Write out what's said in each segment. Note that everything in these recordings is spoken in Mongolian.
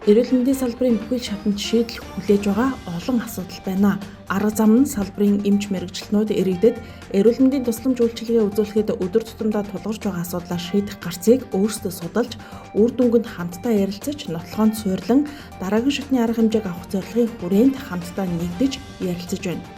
Эрүүл мэндийн салбарын бүхэл шатанд шийдэл хүлээж байгаа олон асуудал байна. Арга зам нь салбарын эмч мэрэгчлэнүүд иргэдэд эрүүл мэндийн тусламж үйлчилгээ үзүүлэхэд өдөр тутамдаа тулгарч байгаа асуудлаа шийдэх гарцыг өөрсдөө судалж, үр дүнганд хамтдаа ярилцаж, нотлохонд суйрлан дараагийн шатны арга хэмжээг авах зорилгын хүрээнд хамтдаа нэгдэж ярилцаж байна.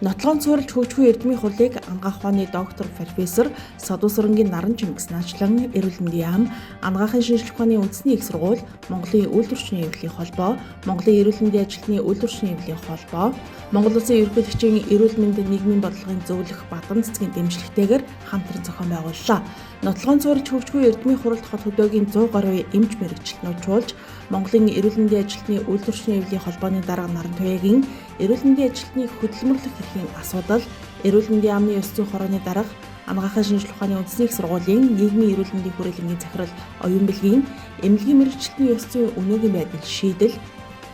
Нотлохонд суурилж хөгжихгүй эрдмийн хурлыг ангаах ухааны доктор профессор Содусрангийн Наран Чингиснаачлан, эрүүл мэндийн яам, ангаахын шинжилгээ ухааны үндэсний их сургууль, Монголын үйлдвэрчний эвлэлийн холбоо, Монголын эрүүл мэндийн ажилтны үйлдвэрчний эвлэлийн холбоо, Монгол Улсын ерөнхийлөгчийн эрүүл мэндийн нийгмийн бодлогын зөвлөх Бадан цэцгийн дэмжлэгтэйгээр хамтран зохион байгууллаа. Нотлохонд суурилж хөгжихгүй эрдмийн хуралд хот хөдөөгийн 100 гаруй эмч мэрэгчлэнүүд чуулж, Монголын эрүүл мэндийн ажилтны үйлдвэрчний эвлэлийн холбооны дарга Наран Туяагийн эрүүл мэндийн ажилтны хөдөлмөрлөх эрхийн асуудал, эрүүл мэндийн яамны ёс зүйн хорооны дарга, ангаахын шинжилгээ ухааны үндэсний их сургуулийн нийгмийн эрүүл мэндийн хүрээлэнгийн захирал Оюун Бэлгийн эмнэлгийн мэрэгчлэлтний ёс зүйн өнөөгийн байдлыг шийдэл,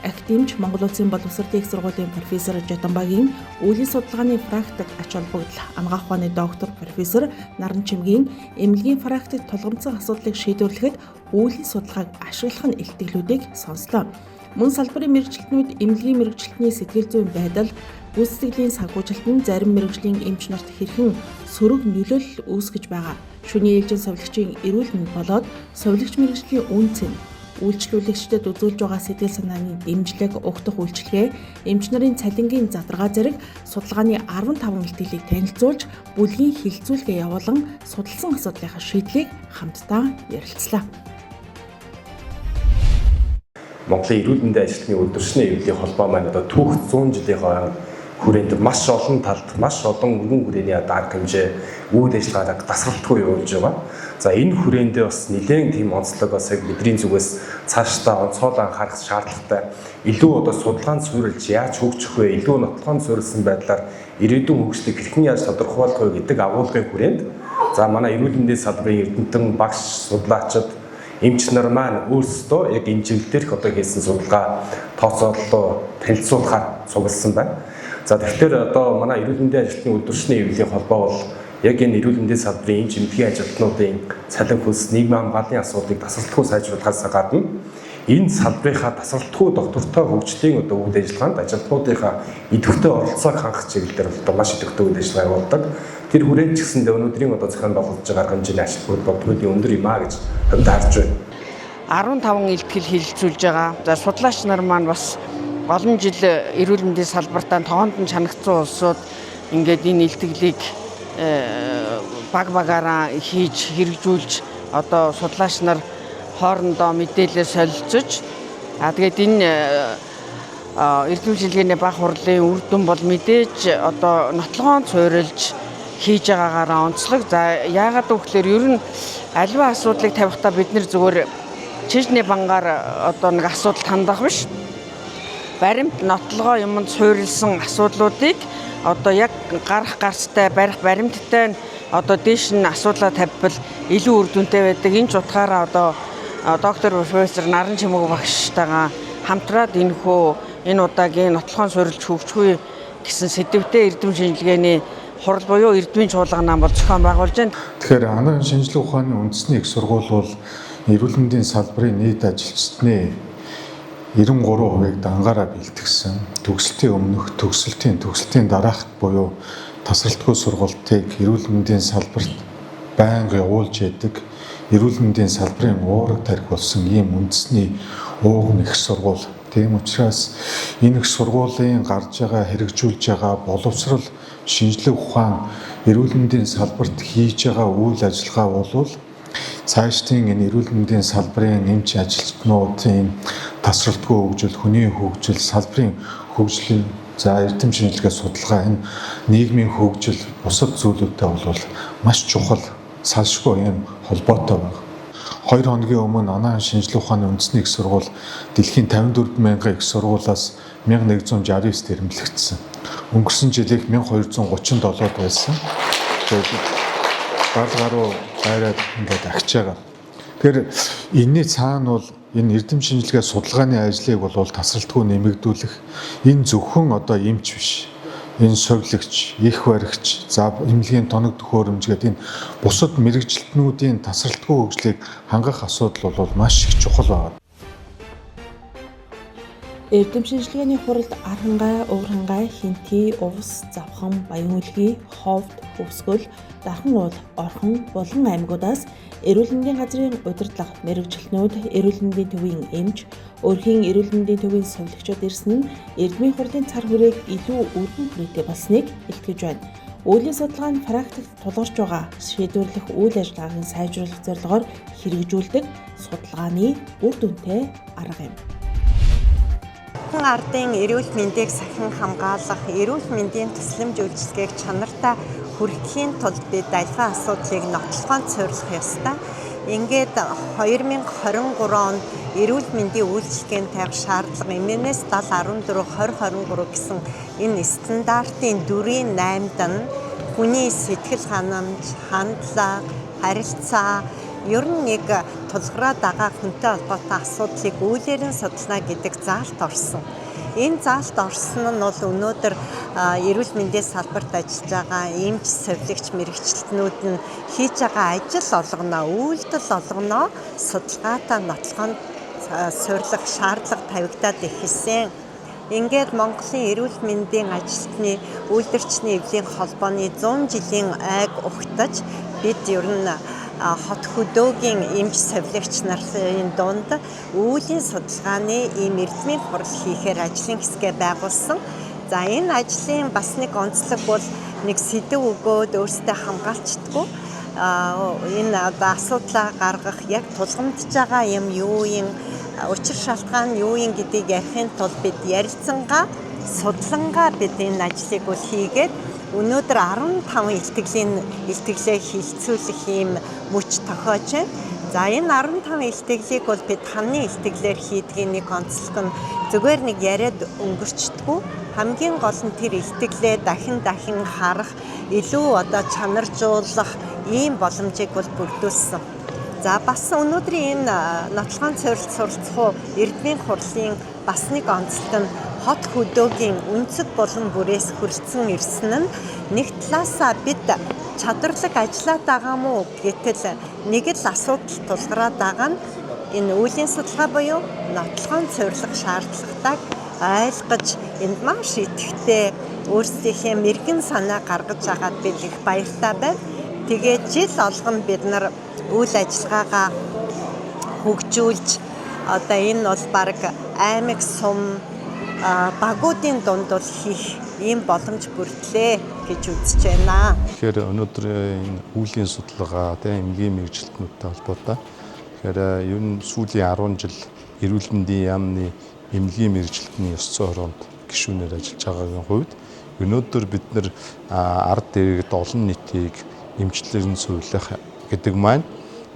Актимч Монгол Улсын боловсролын их сургуулийн профессор Жатамбагийн үеийн судалгааны практик ач холбогдол, ангаах ухааны доктор профессор Наран Чимгийн эмнэлгийн практик тулгамдсан асуудлыг шийдвэрлэхэд үеийн судалгааг ашиглах нь илтгэлүүдийг сонслоо. Мөн салбарын мэрэгчлэтнүүд эмнэлгийн мэрэгчлэлтний сэтгэл зүйн байдал, гүйцэтгэлийн санхүүжилт нь зарим мэрэгжлийн эмч нарт хэрхэн сөрөг нөлөөлөл үүсгэж байгаа. Шүний ээлжийн совилгчийн эрүүл мэнд болоод совилгч мэрэгжлийн үн цэн, үйлчлүүлэгчдэд үзүүлж байгаа сэтгэл санааны дэмжлэг, угтах үйлчилгээ, эмч нарын цалингийн задаргаа зэрэг судалгааны 15 илтгэлийг танилцуулж, бүлгийн хилцүүлгээ явуулан судалсан асуудлынхаа шийдлийг хамтдаа ярилцлаа. Монголын эрүүл мэндийн ажилтны үйлдвэрчний эвлэлийн холбоо маань одоо түүх 100 жилийн хүрээнд маш олон талд, маш олон өргөн хүрээний арга хэмжээ үйл ажиллагааг дасгалтгүй явуулж байгаа. За энэ хүрээндээ бас нэлээд тийм онцлог бас яг бидний зүгээс цаашдаа онцгойлон анхаарах шаардлагатай. Илүү одоо судалгаанд суурилж яаж хөгжих вэ? Илүү нотлохонд суурилсан байдлаар ирээдүйн хөгжлийг хэрхэн яаж тодорхойлох вэ гэдэг агуулгын хүрээнд за манай эрүүл мэндийн салбарын эрдэмтэн, багш, судлаачид, эмч нар маань өөрсдөө яг энэ чиглэлээр одоо хийсэн судалгаа тооцоололоо танилцуулахаар цугласан байна. За тэгэхээр одоо манай эрүүл мэндийн ажилтны үйлдвэрчний эвлэлийн холбоо бол яг энэ эрүүл мэндийн салбарын эмч эмнэлгийн ажилтнуудын цалин хөлс, нийгмийн хамгааллын асуудлыг тасралтгүй сайжруулахаас гадна энэ салбарынхаа тасралтгүй доктортой хөгжлийн одоо үйл ажиллагаанд ажилтнуудынхаа идэвхтэй оролцоог хангах чиглэлээр одоо маш идэвхтэй үйл ажиллагаа явуулдаг. Тэр хүрээнд ч гэсэндээ өнөөдрийн одоо зохион байгуулж байгаа хэмжээний ач холбогдлуудын өндөр юм аа гэж харж байна. 15 илтгэл хилжүүлж байгаа. За судлаач нар маань бас олон жил эрүүл мэндийн салбартаа тоонд нь чанагдсан улсууд ингээд энэ илтгэлийг баг багаараа хийж хэрэгжүүлж одоо судлаач нар хоорондоо мэдээлэл солилцож тэгээд энэ эрдэм шинжилгээний баг хурлын үр дүн бол мэдээж одоо нотлохонд суурилж хийж байгаагаараа онцлог. За яагаад гэвэл ер нь аливаа асуудлыг тавихтаа бид нэр зүгээр чижний бангаар одоо нэг асуудал хандах биш. Баримт нотлогоо юмд суурилсан асуудлуудыг одоо яг гарах гарцтай барих баримттай одоо дээш нь асуудлаа тавьбал илүү үр дүнтэй байдаг. Энэ ч утгаараа одоо доктор профессор Наран Чимэг багштайгаа хамтраад энэ удаагийн нотлохоон суурилж хөгжихгүй гэсэн сэдвтэй эрдэм шинжилгээний хурал буюу эрдмийн чуулга нам бол зохион байгуулж байна. Тэгэхээр ангаахын шинжилгээ ухааны үндэсний их сургууль бол эрүүл мэндийн салбарын нийт ажилчдны 93%-ийг дангаараа бэлтгэсэн. Төгсөлтийн өмнөх, төгсөлтийн дараах буюу тасралтгүй сургалтыг эрүүл мэндийн салбарт байнга явуулж яадаг. Эрүүл мэндийн салбарын уураг тарих болсон ийм үндэсний ууган их сургууль. Тийм учраас энэ их сургуулийн гарч байгаа хэрэгжүүлж байгаа боловсрол шинжилгээ ухаан эрүүл мэндийн салбарт хийж байгаа үйл ажиллагаа бол цаашдын энэ эрүүл мэндийн салбарын эмч ажилтнуудын тасралтгүй хөгжил, хүний хөгжил, салбарын хөгжлийн за эрдэм шинжилгээ судалгаа энэ нийгмийн хөгжил бусад зүйлүүдтэй бол маш чухал салшгүй юм холбоотой байна. 2 хоногийн өмнө анагаахын шинжилгээ ухааны үндэсний их сургууль дэлхийн 54 мянган их сургуулиас 1169 эрэмблэгдсэн. Өнгөрсөн жилийнх 1237 байсан. Тэгээд гаруу байраад ингээд агч байгаа. Тэгэхээр энэний цаана бол энэ эрдэм шинжилгээ судалгааны ажлыг бол тасралтгүй нэмэгдүүлэх энэ зөвхөн одоо эмч биш. Энэ совилогч, их баригч, за эмнэлгийн тоног төхөөрөмж гэдэг энэ бусад мэрэгжилтнүүдийн тасралтгүй хөгжлийг хангах асуудал бол маш их чухал байна. Эрдэм шинжилгээний хуралд архангай, уурхангай, хинти, увс, завхан, баян үлгий, ховд, хөвсгөл, дархан уул, орхон, булан аймагуудаас эрүүл мэндийн газрын удирдлага, мэргэжилтнүүд, эрүүл мэндийн төвийн эмч, өрхийн эрүүл мэндийн төвийн совилогчид ирсэн нь эрдмийн хурлын цар хүрээг илүү өргөн хүрээтэй болсныг илтгэж байна. Үйл судалгаа нь практикт тулгарч байгаа шийдвэрлэх үйл ажиллагааг сайжруулах зорилгоор хэрэгжүүлдэг судалгааны үр дүнтэй арга юм. Хүн ардын эрүүл мэндийг сахин хамгаалах, эрүүл мэндийн тусламж үйлчилгээг чанартай хүргэхийн тулд бид аливаа асуудлыг нотлохоон цорилох ёстой. Ингээд 2023 онд эрүүл мэндийн үйлчилгээнд тавих шаардлага МНС 7014/2023 гэсэн энэ стандартын 4-8-д нь хүний сэтгэл ханамж, хандлага, харилцаа, ер нь нэг тулгараа дагаа хүнтэй холбоотой асуудлыг үйлээрэн судална гэдэг заалт орсон. Энэ заалт орсон нь бол өнөөдөр эрүүл мэндийн салбарт ажиллаж байгаа эмч, совилогч, мэргэжилтнүүд нь хийж байгаа ажил олгоноо, үйлдэл олгоноо судалгаатай нотлохонд сурлах шаардлага тавигдаад эхэлсэн. Ингээд Монголын эрүүл мэндийн ажилтны үйлдвэрчний эвлийн холбооны 100 жилийн айг угтаж бид ер нь хот хөдөөгийн эмч совилогч нарын дунд үүлийн судалгааны ийм эрдмийн хурал хийхээр ажлын хэсгээ байгуулсан. За энэ ажлын бас нэг онцлог бол нэг сэдв өгөөд өөрсдөө хамгаалцдаггүй. Энэ асуудлаа гаргах яг тулгамдж байгаа юм юу юм, учир шалтгаан юу юм гэдгийг ярихын тулд бид ярилцсангаа, судлангаа бид энэ ажлыг бол хийгээд өнөөдөр 15 илтгэлээ хилцүүлэх ийм мөч тохиож байна. За энэ 15 илтгэлийг бол бид хамны илтгэлээр хийдгийн нэг онцлог нь зүгээр нэг яриад өнгөрчдөггүй. Хамгийн гол нь тэр илтгэлээ дахин харах, илүү одоо чанаржуулах ийм боломжийг бол бүрдүүлсэн. За бас өнөөдрийн энэ нотлохын цорилт суралцах эрдмийн хурлын бас нэг онцлог нь хот хөдөөгийн үндэс болон бүрээс хүрсэн ирсэн нь нэг талаасаа бид чадварлаг ажиллаад байгаа мó гэтэл нэг л асуудал тулгараад байгаа нь энэ үеийн судалгаа буюу нотлохын цорилох шаардлагатайг ойлгож энд маш идэвхтэй өөрсдийнхээ мэрэгэн санаа гаргаж агаад бид их баяртай байна. Тэгээд жил олгон бид нар үйл ажиллагаагаа хөгжүүлж одоо энэ бол баг аймаг сум багуудын дунд бол хийх ийм боломж бүрдлээ гэж үзэж байна. Тэгэхээр өнөөдөр энэ үеийн судалгаа эмнэлгийн мэргэжилтнүүдтэй холбоотой. Тэгэхээр ер нь сүүлийн 10 жил эрүүл мэндийн яамны эмнэлгийн мэргэжилтний ёс зүйн хороонд гишүүнээр ажиллаж байгаагийн хувьд өнөөдөр бид нар ард дээрэгт олон нийтийг эмчлэн суулгах гэдэг маань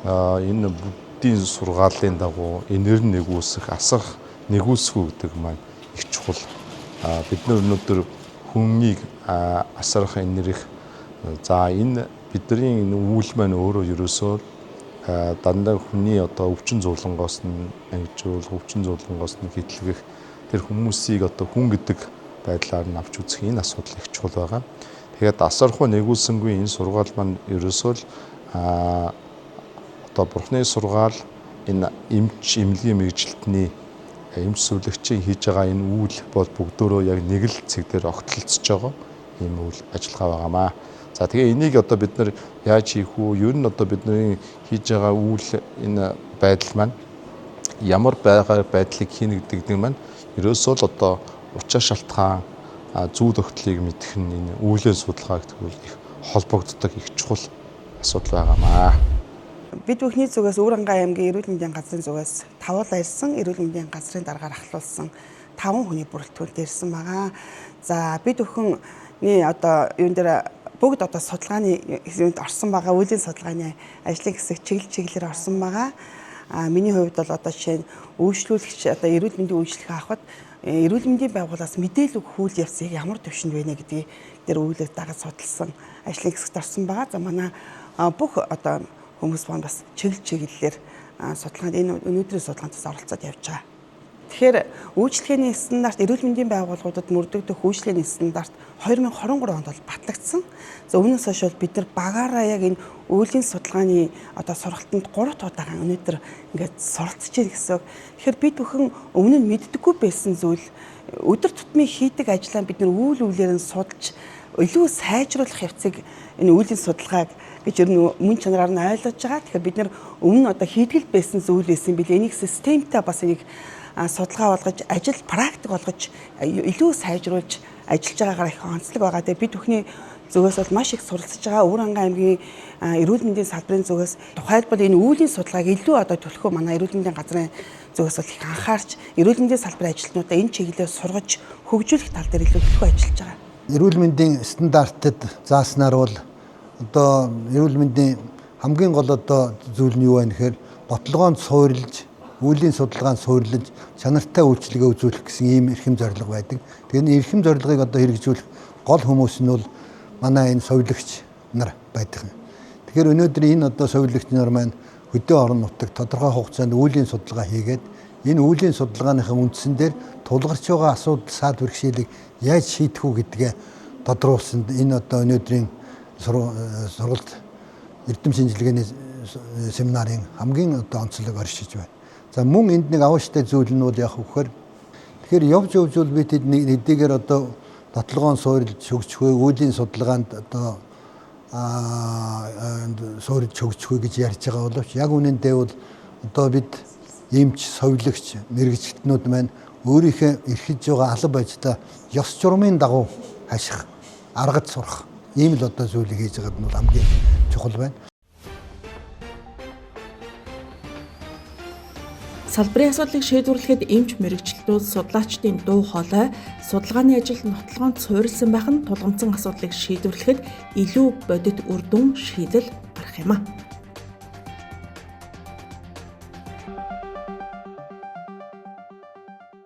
энэ бүдийн сургаалын дагуу энерги нэгүсэх, асах, нэгүсэх гэдэг маань их чухал. Бид нар өнөөдөр хүнийг асарах энерги. За энэ бидний энэ үйл маань өөрөө ерөөсөө дандаа хүний одоо өвчин зуулангоос нь ангижуул, өвчин зуулангоос нь хэтлэгэх тэр хүмүүсийг одоо хүн гэдэг байдлаар нь авч үзэх энэ асуудал их чухал байгаа. Тэгээд асархуу нэгүүлсэнгүй энэ сургаал маань ерөөсөө л одоо бурхны сургаал энэ эмч эмнэлгийн мэргэжилтний эмч сувлагчийн хийж байгаа энэ үйл бол бүгдөө яг нэг л цэг дээр огтлцож байгаа ийм үйл ажиллагаа байгаамаа. За тэгээ энийг одоо бид нар яаж хийх вэ? Ер нь одоо бидний хийж байгаа үйл энэ байдал маань ямар байдлыг хийнэ гэдэг маань ерөөсөө л одоо учир шалтгаан зүй тогтлыг мэдэх нь энэ үеийн судалгаа гэдэг нь их холбогддог их чухал асуудал байгаамаа. Бид бүхний зүгээс Өвөрангай аймгийн эрүүл мэндийн газрын зүгээс тавал ирсэн эрүүл мэндийн газрын дараагаар ахлуулсан 5 хүний бүрэлдэхүүнтэй ирсэн байгаа. За бид бүхний одоо юун дээр бүгд одоо судалгааны хэсэгт орсон байгаа, үеийн судалгааны ажлын хэсэг чиглэлээр орсон байгаа. Миний хувьд бол одоо жишээ нь үйлчлүүлэгч одоо эрүүл мэндийн үйлчлэгээ авахд эрүүл мэндийн байгууллагаас мэдээлэл өгөх үйл явцыг ямар төвшөнд байна гэдгийг дээр үйлээр дагаад судалсан ажлын хэсэгт орсон байгаа. За манай бүх одоо хүмүүс бас чиглэлээр судалгаанд энэ өнөөдрийн судалгаанд оролцоод явж байгаа. Тэгэхээр үйлчлэгээний стандарт эрүүл мэндийн байгууллагуудад мөрдөгдөх үйлчлэгээний стандарт 2023 онд бол батлагдсан. За үүнээс хойш бол бид нар багаараа яг энэ үеийн судалгааны одоо сургалтанд 3 удаахан өнөөдөр ингээд суралцж байна гэсэн. Тэгэхээр бид бүхэн өмнө нь мэддэггүй байсан зүйл өдөр тутмын хийдэг ажлаа бид нар үйл үлээр нь судалж илүү сайжруулах явцыг энэ үеийн судалгааг гэж ер нь мөн чанараар нь ойлгож байгаа. Тэгэхээр бид нар өмнө нь одоо хийдгэл байсан зүйл байсан бил энийг системтэй бас энийг судалгаа болгож ажил практик болгож илүү сайжруулж ажиллаж байгаагаар их онцлог байгаа. Тэгээ бид бүхний зүгээс бол маш их суралцж байгаа. Өвөрангай аймгийн эрүүл мэндийн салбарын зүгээс тухайлбал энэ үүлийн судалгааг илүү одоо төлөхөө манай эрүүл мэндийн газрын зүгээс бол их анхаарч эрүүл мэндийн салбарын ажилтнуудаа энэ чиглэлээр сургаж хөгжүүлэх тал дээр илүү төлөхөө ажиллаж байгаа. Эрүүл мэндийн стандартад зааснаар бол одоо эрүүл мэндийн хамгийн гол одоо зүйл нь юу вэ гэхээр ботлогоонд суурилж, үеийн судалгаанд суурилж, чанартай үйлчлэгээ үзүүлэх гэсэн ийм эрхэм зорилго байдаг. Тэгэхээр энэ эрхэм зорилгыг одоо хэрэгжүүлэх гол хүмүүс нь бол манай энэ совилогч нар байдаг. Тэгэхээр өнөөдөр энэ одоо совилогч нар маань хөдөө орон нутагт тодорхой хугацаанд үеийн судалгаа хийгээд энэ үеийн судалгааныхаа үндсэн дээр тулгарч байгаа асуудал саад бэрхшээлийг яаж шийдэх үү гэдгээ тодруулсанд энэ одоо өнөөдрийн сургалт эрдэм шинжилгээний семинарын хамгийн одоо онцлог оршиж байна. За мөн энд нэг авааштай зүйл нь бол яг вөхөр тэгэхээр явж бол бид хэдийгээр одоо ботлогоон суурилж хөгжихөө үеийн судалгаанд одоо суурилж хөгжихөө гэж ярьж байгаа боловч яг үнэндээ бол одоо бид эмч, совилогч, мэрэгчлэтнүүд маань өөрийнхөө эрхэж байгаа алба ажлаа ёс журмын дагуу хаших, аргаж сурах ийм л одоо зүйлийг хийж байгаад нь бол хамгийн чухал байна. Салбарын асуудлыг шийдвэрлэхэд эмч мэрэгчлэтүүд судлаачдын дуу хоолой судалгааны ажилд нотлохонд суурилсан байх нь тулгамдсан асуудлыг шийдвэрлэхэд илүү бодит үр дүн шийдэл гарах юм а.